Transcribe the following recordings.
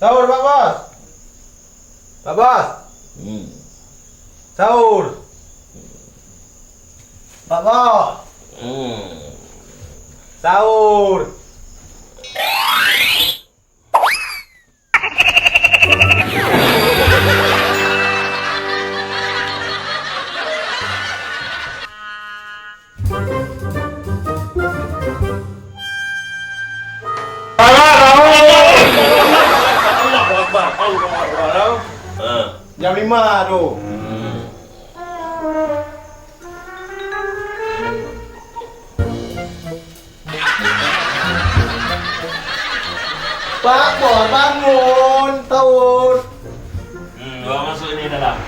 Sahur Pak Bos. Pak Bos. Sahur. Pak Bos. Sahur. Jam 5 tu. Pak Bos bangun, sahur. Bawa masuk ini dalam.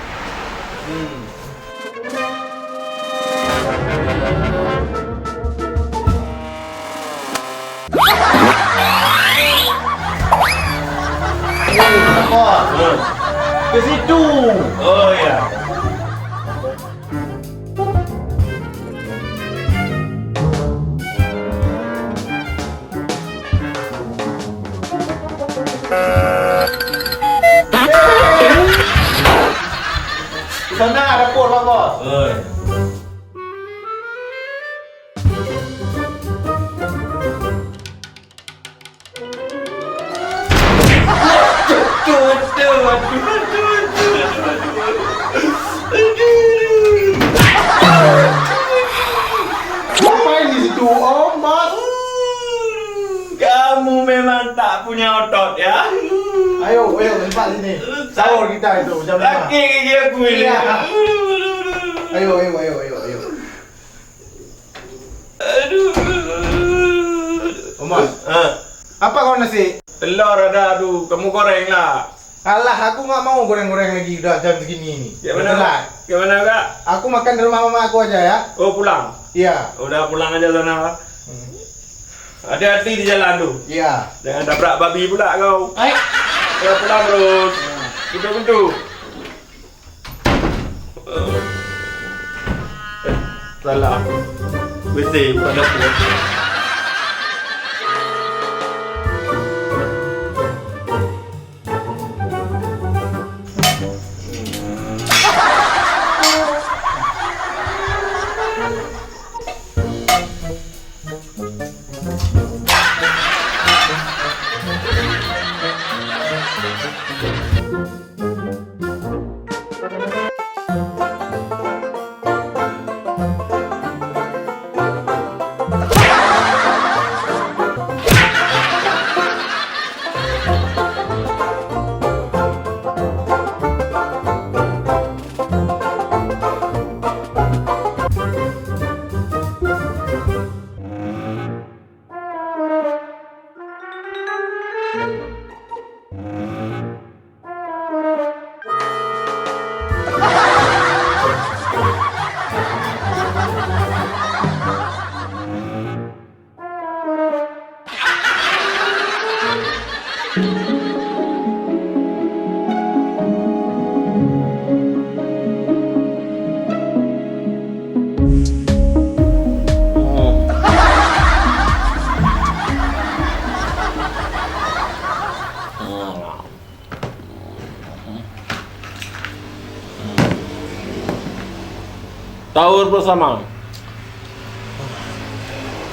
Pak Bos. Ke situ. Oh ya. Di sana dapur Pak Bos. Oh. Ngapain di situ, Om Bos? Kamu memang tak punya otot ya. Ayo, tempat sini. Sahur kita itu jam 5. Laki gigi aku ini. Iya. Ayo. Aduh. Om Bos, apa kau nasi? Telur ada, aduh, kamu goreng lah. Alah, aku nggak mau goreng-goreng lagi udah jam segini ini. Gimana? Gimana kak? Aku makan di rumah mama aku aja ya. Oh pulang? Iya. Udah pulang aja sana. Hati-hati di jalan tuh. Iya. Jangan tabrak babi pula kau. Hai. Ya pulang terus. Pintu. Salah. WC bukan dapur. Sahur bersama.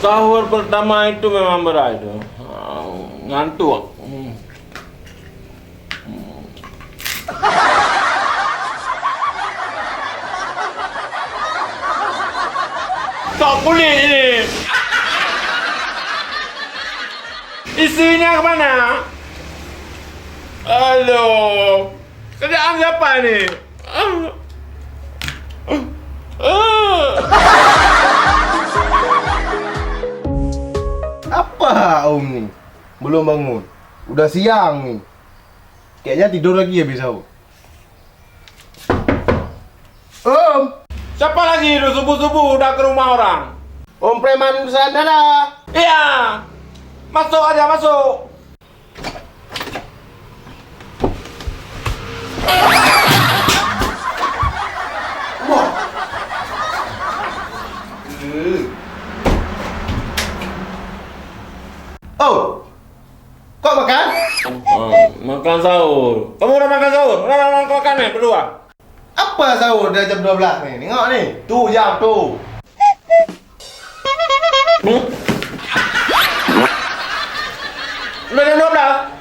Sahur pertama itu memang berat itu. Ngantuk. Tak boleh ini. Isinya kemana? Halo. Kerjaan siapa ni? Apa Om ni? Belum bangun. Udah siang nih. Kayaknya tidur lagi habis sahur. Om, Siapa lagi itu subuh-subuh udah ke rumah orang? Om preman Nusantara. Iya. Masuk aja, masuk. Wah. Oh. Kok makan? Makan sahur. Kamu udah makan sahur? Udah makan nih berdua. Apa sahur dah jam 12 ni? Tengok ni. Tu jam tu. Udah jam 12.